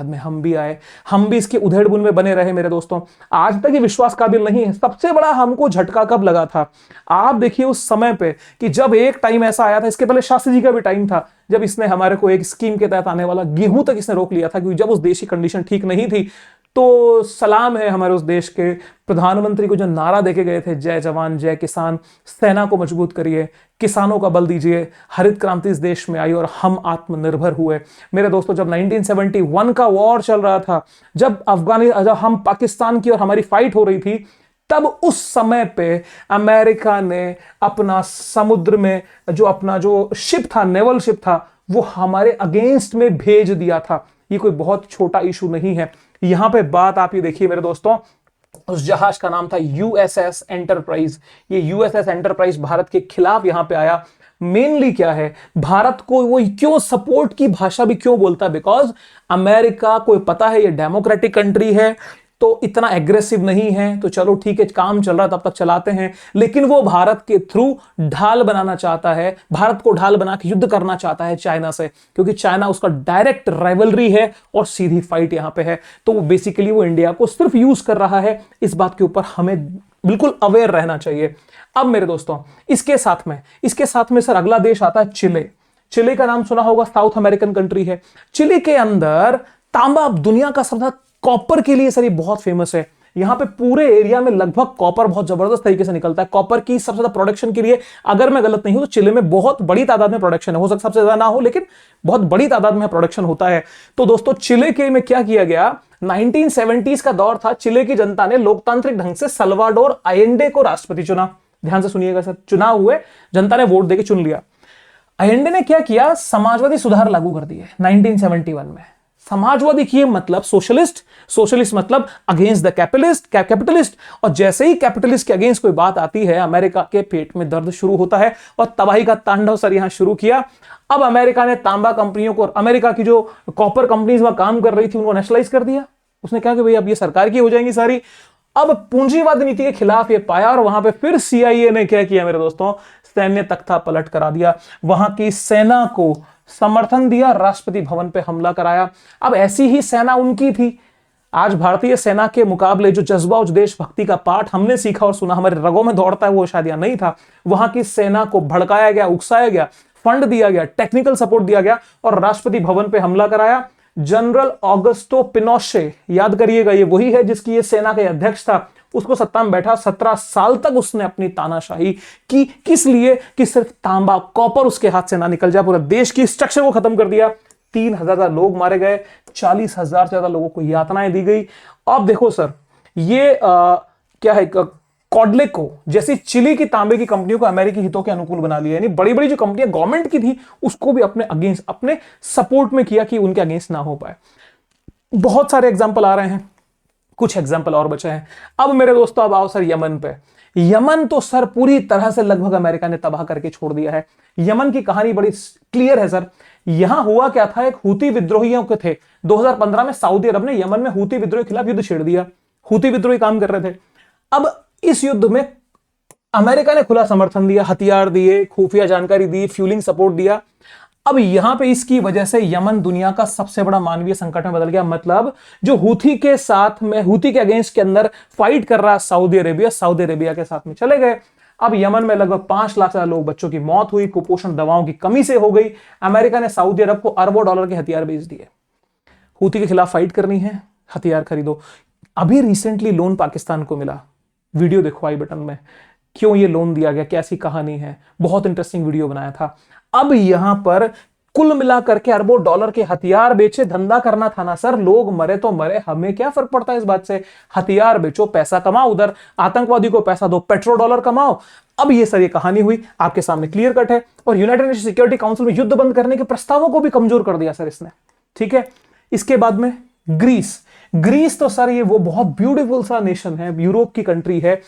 में हम भी आए, हम भी इसके उधेड़-बुन में बने रहे मेरे दोस्तों। आज तक ये विश्वास काबिल नहीं है। सबसे बड़ा हमको झटका कब लगा था, आप देखिए उस समय पे, कि जब एक टाइम ऐसा आया था, इसके पहले शास्त्री जी का भी टाइम था, जब इसने हमारे को एक स्कीम के तहत आने वाला गेहूं तक इसने रोक लिया था, क्योंकि जब उस देश की कंडीशन ठीक नहीं थी। तो सलाम है हमारे उस देश के प्रधानमंत्री को जो नारा देके गए थे, जय जवान जय किसान, सेना को मजबूत करिए, किसानों का बल दीजिए। हरित क्रांति इस देश में आई और हम आत्मनिर्भर हुए मेरे दोस्तों। जब 1971 का वॉर चल रहा था, जब हम पाकिस्तान की और हमारी फाइट हो रही थी, तब उस समय पे अमेरिका ने अपना समुद्र में जो अपना जो शिप था, नेवल शिप था, वो हमारे अगेंस्ट में भेज दिया था। ये कोई बहुत छोटा इशू नहीं है। यहां पे बात आप ये देखिए मेरे दोस्तों, उस जहाज का नाम था USS एंटरप्राइज। ये USS एंटरप्राइज भारत के खिलाफ यहां पे आया। मेनली क्या है, भारत को वो क्यों सपोर्ट की भाषा भी क्यों बोलता है, बिकॉज अमेरिका को पता है ये डेमोक्रेटिक कंट्री है, तो इतना एग्रेसिव नहीं है, तो चलो ठीक है, काम चल रहा तब तक चलाते हैं। लेकिन वो भारत के थ्रू ढाल बनाना चाहता है, भारत को ढाल बना के युद्ध करना चाहता है चाइना से, क्योंकि चाइना उसका डायरेक्ट राइवलरी है और सीधी फाइट यहां पे है। तो वो बेसिकली वो इंडिया को सिर्फ यूज कर रहा है। इस बात के ऊपर हमें बिल्कुल अवेयर रहना चाहिए। अब मेरे दोस्तों, इसके साथ में सर अगला देश आता है चिले। चिले का नाम सुना होगा, साउथ अमेरिकन कंट्री है। चिले के अंदर तांबा दुनिया का सबसे कॉपर के लिए सर ये बहुत फेमस है। यहां पे पूरे एरिया में लगभग कॉपर बहुत जबरदस्त तरीके से निकलता है। कॉपर की सबसे ज्यादा प्रोडक्शन के लिए, अगर मैं गलत नहीं हूं, तो चिले में बहुत बड़ी तादाद में प्रोडक्शन है। हो सकता सबसे ज्यादा ना हो, लेकिन बहुत बड़ी तादाद में प्रोडक्शन होता है। तो दोस्तों, चिले के में क्या किया गया, 1970s का दौर था। चिले की जनता ने लोकतांत्रिक ढंग से सल्वाडोर अयेंडे को राष्ट्रपति चुना। ध्यान से सुनिएगा सर, चुनाव हुए, जनता ने वोट देके चुन लिया। अयेंडे ने क्या किया, समाजवादी सुधार लागू कर दिए 1971 में। समाजवादी की मतलब सोशलिस्ट मतलब अगेंस्ट द कैपिटलिस्ट। और जैसे ही कैपिटलिस्ट के अगेंस्ट कोई बात आती है, अमेरिका के पेट में दर्द शुरू होता है और तबाही का तांडव सर यहां शुरू किया। अब अमेरिका ने तांबा कंपनियों को, अमेरिका की जो कॉपर कंपनीज वहां काम कर रही थी, उनको नेशनलाइज कर दिया। उसने कहा कि भाई अब ये सरकार की हो जाएंगी सारी। अब पूंजीवाद नीति के खिलाफ ये पाया और वहां पे फिर CIA ने क्या किया मेरे दोस्तों, सैन्य तख्ता पलट करा दिया। वहां की सेना को समर्थन दिया, राष्ट्रपति भवन पे हमला कराया। अब ऐसी ही सेना उनकी थी। आज भारतीय सेना के मुकाबले जो जज्बा और देशभक्ति का पाठ हमने सीखा और सुना, हमारे रगों में दौड़ता है, वो शायद यहां नहीं था। वहां की सेना को भड़काया गया, उकसाया गया, फंड दिया गया, टेक्निकल सपोर्ट दिया गया और राष्ट्रपति भवन पे हमला कराया। जनरल ऑगस्टो पिनोशे, याद करिएगा, ये वही है जिसकी ये सेना का अध्यक्ष था। उसको सत्ता में बैठा 17 साल तक उसने अपनी तानाशाही की। किस लिए, कि सिर्फ तांबा कॉपर उसके हाथ से ना निकल जाए। पूरा देश की स्ट्रक्चर को खत्म कर दिया। 3,000 लोग मारे गए, 40,000 से ज्यादा लोगों को यातनाएं दी गई। अब देखो सर, ये क्या है, कॉडलेको जैसी चिली की तांबे की कंपनियों को अमेरिकी हितों के अनुकूल बना लिया। यानी बड़ी बड़ी जो कंपनियां गवर्नमेंट की थी, उसको भी अपने अगेंस्ट, अपने सपोर्ट में किया कि उनके अगेंस्ट ना हो पाए। बहुत सारे एग्जाम्पल आ रहे हैं, कुछ एग्जाम्पल और बचे हैं। अब मेरे दोस्तों, अब आओ सर यमन पे। यमन तो सर पूरी तरह से लगभग अमेरिका ने तबाह करके छोड़ दिया है। यमन की कहानी बड़ी क्लियर है सर। यहां हुआ क्या था, एक हूती विद्रोहियों के थे। 2015 में सऊदी अरब ने यमन में हूती विद्रोह के खिलाफ युद्ध छेड़ दिया। हूती विद्रोही काम कर रहे थे। अब इस युद्ध में अमेरिका ने खुला समर्थन दिया, हथियार दिए, खुफिया जानकारी दी, फ्यूलिंग सपोर्ट दिया। अब यहां पे इसकी वजह से यमन दुनिया का सबसे बड़ा मानवीय संकट में बदल गया। मतलब जो हूथी के साथ में, हूथी के अगेंस्ट के अंदर फाइट कर रहा सऊदी अरेबिया, सऊदी अरेबिया के साथ में चले गए। अब यमन में लगभग 5 लाख से ज्यादा लोग, बच्चों की मौत हुई, कुपोषण दवाओं की कमी से हो गई। अमेरिका ने सऊदी अरब को अरबों डॉलर के हथियार बेच दिए। हूथी के खिलाफ फाइट करनी है, हथियार खरीदो। अभी रिसेंटली लोन पाकिस्तान को मिला, वीडियो देखो आई बटन में, क्यों ये लोन दिया गया, कैसी कहानी है, बहुत इंटरेस्टिंग वीडियो बनाया था। अब यहां पर कुल मिलाकर के अरबों डॉलर के हथियार बेचे, धंधा करना था ना सर, लोग मरे तो मरे, हमें क्या फर्क पड़ता है इस बात से। हथियार बेचो, पैसा कमाओ, उधर आतंकवादी को पैसा दो, पेट्रो डॉलर कमाओ। अब ये सर ये कहानी हुई, आपके सामने क्लियर कट है। और यूनाइटेड नेशन सिक्योरिटी काउंसिल में युद्ध बंद करने के प्रस्तावों को भी कमजोर कर दिया सर इसने, ठीक है। इसके बाद में ग्रीस। ग्रीस तो सर ये वो बहुत ब्यूटीफुल सा नेशन है, यूरोप की कंट्री है।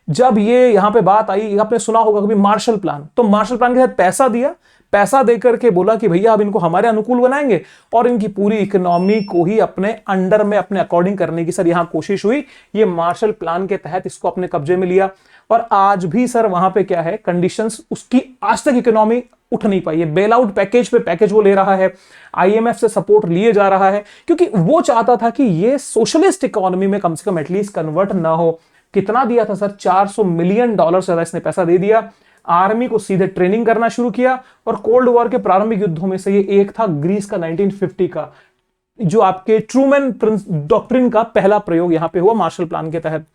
जब ये यहां पे बात आई, आपने सुना होगा कभी मार्शल प्लान, तो मार्शल प्लान के साथ पैसा दिया, पैसा देकर के बोला कि भैया अब इनको हमारे अनुकूल बनाएंगे और इनकी पूरी इकोनॉमी को ही अपने अंडर में, अपने अकॉर्डिंग करने की सर यहां कोशिश हुई। ये मार्शल प्लान के तहत इसको अपने कब्जे में लिया। और आज भी सर वहां पे क्या है कंडीशंस, उसकी आज तक इकोनॉमी उठ नहीं पाई है। बेल आउट पैकेज पे पैकेज वो ले रहा है, आईएमएफ से सपोर्ट लिए जा रहा है, क्योंकि वो चाहता था कि ये सोशलिस्ट इकोनॉमी में कम से कम एटलीस्ट कन्वर्ट ना हो। कितना दिया था सर, $400 मिलियन से ज्यादा इसने पैसा दे दिया। आर्मी को सीधे ट्रेनिंग करना शुरू किया। और कोल्ड वॉर के प्रारंभिक युद्धों में से ये एक था ग्रीस का 1950 का, जो आपके ट्रूमैन डॉक्ट्रिन का पहला प्रयोग यहां पे हुआ मार्शल प्लान के तहत।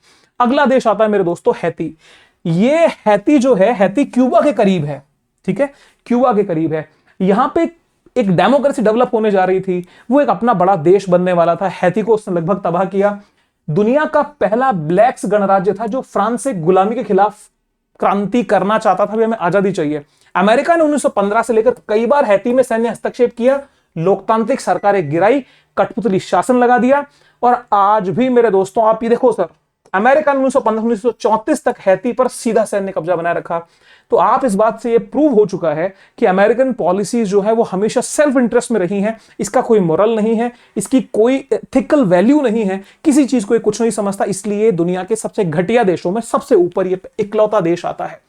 अगला देश आता है मेरे दोस्तों हैती। ये हैती जो है, हैती क्यूबा के करीब है, ठीक है, क्यूबा के करीब है। यहां पे एक डेमोक्रेसी डेवलप होने जा रही थी, वो एक अपना बड़ा देश बनने वाला था। हैती को उसने लगभग तबाह किया। दुनिया का पहला ब्लैक्स गणराज्य था जो फ्रांस से गुलामी के खिलाफ क्रांति करना चाहता था, भी हमें आजादी चाहिए। अमेरिका ने 1915 से लेकर कई बार हैती में सैन्य हस्तक्षेप किया, लोकतांत्रिक सरकारें गिराई, कठपुतली शासन लगा दिया। और आज भी मेरे दोस्तों आप ये देखो सर, अमेरिका ने 1934 तक हैती पर सीधा सैन्य कब्जा बनाए रखा। तो आप इस बात से ये प्रूव हो चुका है कि अमेरिकन पॉलिसीज जो है वो हमेशा सेल्फ इंटरेस्ट में रही हैं। इसका कोई मोरल नहीं है, इसकी कोई एथिकल वैल्यू नहीं है, किसी चीज को ये कुछ नहीं समझता। इसलिए दुनिया के सबसे घटिया देशों में सबसे ऊपर ये इकलौता देश आता है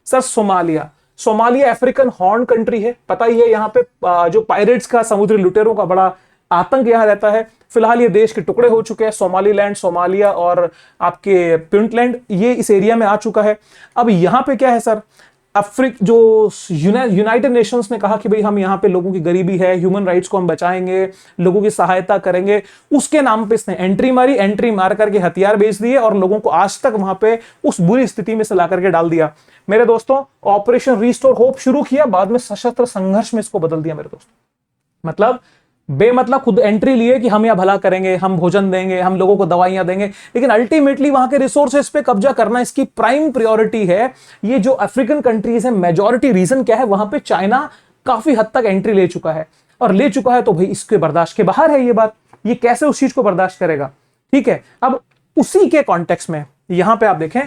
sir, Somalia. Somalia African horn country है, पता ही है। यहाँ पे जो पायरेट्स का, समुद्री लुटेरों का बड़ा आतंक यहां रहता है। फिलहाल ये देश के टुकड़े हो चुके हैं, सोमालीलैंड, सोमालिया और आपके पुंटलैंड, ये इस एरिया में आ चुका है। अब यहां पे क्या है सर, जो यूनाइटेड नेशंस ने कहा कि भाई हम यहाँ पे लोगों की गरीबी है, ह्यूमन राइट्स को हम बचाएंगे, लोगों की सहायता करेंगे, उसके नाम पे इसने एंट्री मारी, एंट्री मार करके हथियार बेच दिए और लोगों को आज तक वहां पे उस बुरी स्थिति में से ला करके डाल दिया। मेरे दोस्तों ऑपरेशन रिस्टोर होप शुरू किया, बाद में सशस्त्र संघर्ष में इसको बदल दिया मेरे दोस्तों। मतलब बेमतलब खुद एंट्री लिए कि हम यहां भला करेंगे, हम भोजन देंगे, हम लोगों को दवाइयां देंगे, लेकिन अल्टीमेटली वहां के रिसोर्सेस पे कब्जा करना इसकी प्राइम प्रायोरिटी है। ये जो अफ्रीकन कंट्रीज है, मेजॉरिटी रीजन क्या है, वहां पे चाइना काफी हद तक एंट्री ले चुका है, और ले चुका है तो भाई इसके बर्दाश्त के बाहर है ये बात। ये कैसे उस चीज को बर्दाश्त करेगा, ठीक है। अब उसी के कॉन्टेक्स्ट में यहां पे आप देखें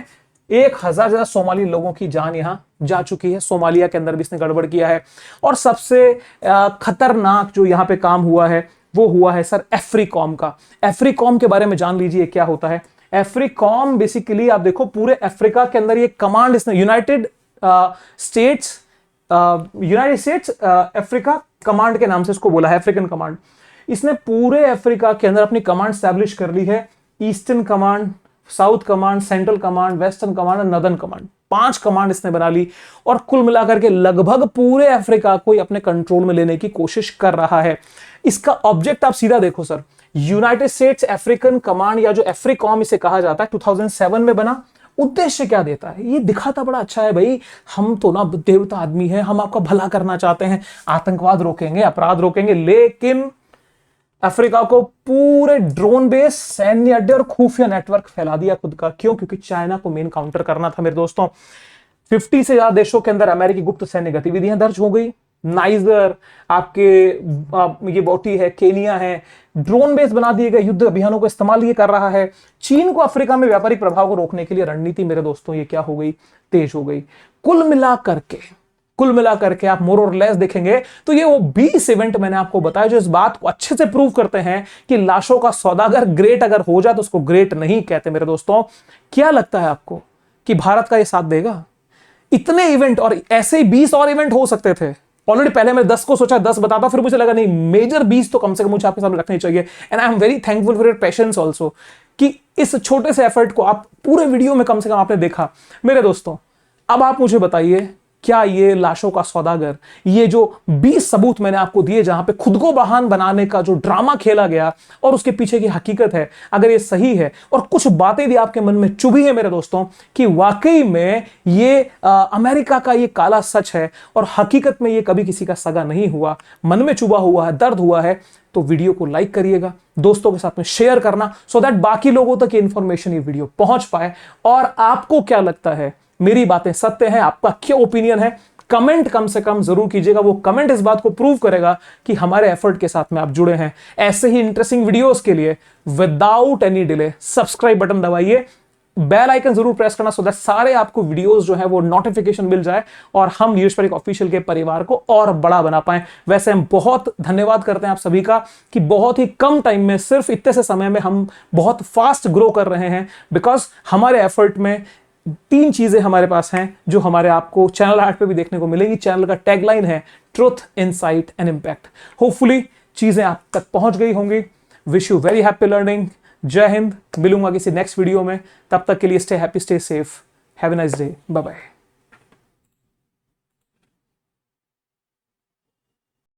1000 से ज्यादा सोमाली लोगों की जान यहां जा चुकी है। सोमालिया के अंदर भी इसने गड़बड़ किया है। और सबसे खतरनाक जो यहां पे काम हुआ है वो हुआ है सर एफ्रीकॉम का। एफ्रीकॉम के बारे में जान लीजिए क्या होता है। एफ्रीकॉम बेसिकली आप देखो पूरे अफ्रीका के अंदर ये कमांड इसने यूनाइटेड स्टेट्स अफ्रीका कमांड के नाम से इसको बोला है, अफ्रीकन कमांड। इसने पूरे अफ्रीका के अंदर अपनी कमांड स्टैब्लिश कर ली है। Eastern command, south command, central command, western command और नदर्न कमांड, 5 कमांड इसने बना ली। और कुल मिलाकर के लगभग पूरे अफ्रीका को अपने कंट्रोल में लेने की कोशिश कर रहा है। इसका ऑब्जेक्ट आप सीधा देखो sir, United states African command या जो अफ्रीकॉम इसे कहा जाता है 2007 में बना। उद्देश्य क्या देता है, ये दिखाता बड़ा अच्छा है भाई, हम तो ना देवता आदमी हैं, हम आपका भला करना चाहते हैं, आतंकवाद रोकेंगे, अपराध रोकेंगे। लेकिन अफ्रीका को पूरे ड्रोन बेस, सैन्य अड्डे और खुफिया नेटवर्क फैला दिया खुद का। क्यों? क्योंकि चाइना को मेन काउंटर करना था मेरे दोस्तों। 50 से ज्यादा देशों के अंदर अमेरिकी गुप्त सैन्य गतिविधियां दर्ज हो गई। नाइजर, आपके ये बोटी है, केनिया है, ड्रोन बेस बना दिए गए, युद्ध अभियानों को इस्तेमाल ये कर रहा है। चीन को अफ्रीका में व्यापारिक प्रभाव को रोकने के लिए रणनीति मेरे दोस्तों ये क्या हो गई, तेज हो गई। कुल मिलाकर के आप मोर और लेस देखेंगे तो ये वो 20 इवेंट मैंने आपको बताया जो इस बात को अच्छे से प्रूव करते हैं कि लाशों का सौदागर ग्रेट अगर हो जाए तो उसको ग्रेट नहीं कहते मेरे दोस्तों। क्या लगता है आपको कि भारत का ये साथ देगा? इतने इवेंट, और ऐसे ही 20 और इवेंट हो सकते थे। ऑलरेडी पहले मैं 10 को सोचा 10 बताता, फिर मुझे लगा नहीं, मेजर 20 तो कम से कम मुझे आपके सामने रखनी चाहिए। And I am very thankful for your patience also, कि इस छोटे से एफर्ट को आप पूरे वीडियो में कम से कम आपने देखा। मेरे दोस्तों, अब आप मुझे बताइए, क्या ये लाशों का सौदागर, ये जो 20 सबूत मैंने आपको दिए जहां पे खुद को बहान बनाने का जो ड्रामा खेला गया और उसके पीछे की हकीकत है, अगर ये सही है और कुछ बातें भी आपके मन में चुभी है मेरे दोस्तों, कि वाकई में ये अमेरिका का ये काला सच है और हकीकत में ये कभी किसी का सगा नहीं हुआ, मन में चुभा हुआ है, दर्द हुआ है, तो वीडियो को लाइक करिएगा, दोस्तों के साथ में शेयर करना, सो दैट बाकी लोगों तक ये इंफॉर्मेशन, ये वीडियो पहुंच पाए। और आपको क्या लगता है, मेरी बातें सत्य हैं, आपका क्या ओपिनियन है, कमेंट कम से कम जरूर कीजिएगा। वो कमेंट इस बात को प्रूव करेगा कि हमारे एफर्ट के साथ में आप जुड़े हैं। ऐसे ही इंटरेस्टिंग वीडियोस के लिए without any delay subscribe button दबाइए, बेल आइकन जरूर प्रेस करना, सो दैट सारे आपको वीडियोस जो है वो नोटिफिकेशन मिल जाए और हम नीरज पारेख ऑफिशियल के परिवार को और बड़ा बना पाए। वैसे हम बहुत धन्यवाद करते हैं आप सभी का कि बहुत ही कम टाइम में, सिर्फ इतने से समय में हम बहुत फास्ट ग्रो कर रहे हैं, बिकॉज हमारे एफर्ट में 3 चीजें हमारे पास हैं जो हमारे आपको चैनल आर्ट पे भी देखने को मिलेंगी। चैनल का टैगलाइन है truth, insight and impact. Hopefully चीजें आप तक पहुंच गई होंगी। Wish you very happy learning. जय हिंद। मिलूंगा किसी नेक्स्ट वीडियो में, तब तक के लिए stay happy, stay safe, have a nice day, bye bye.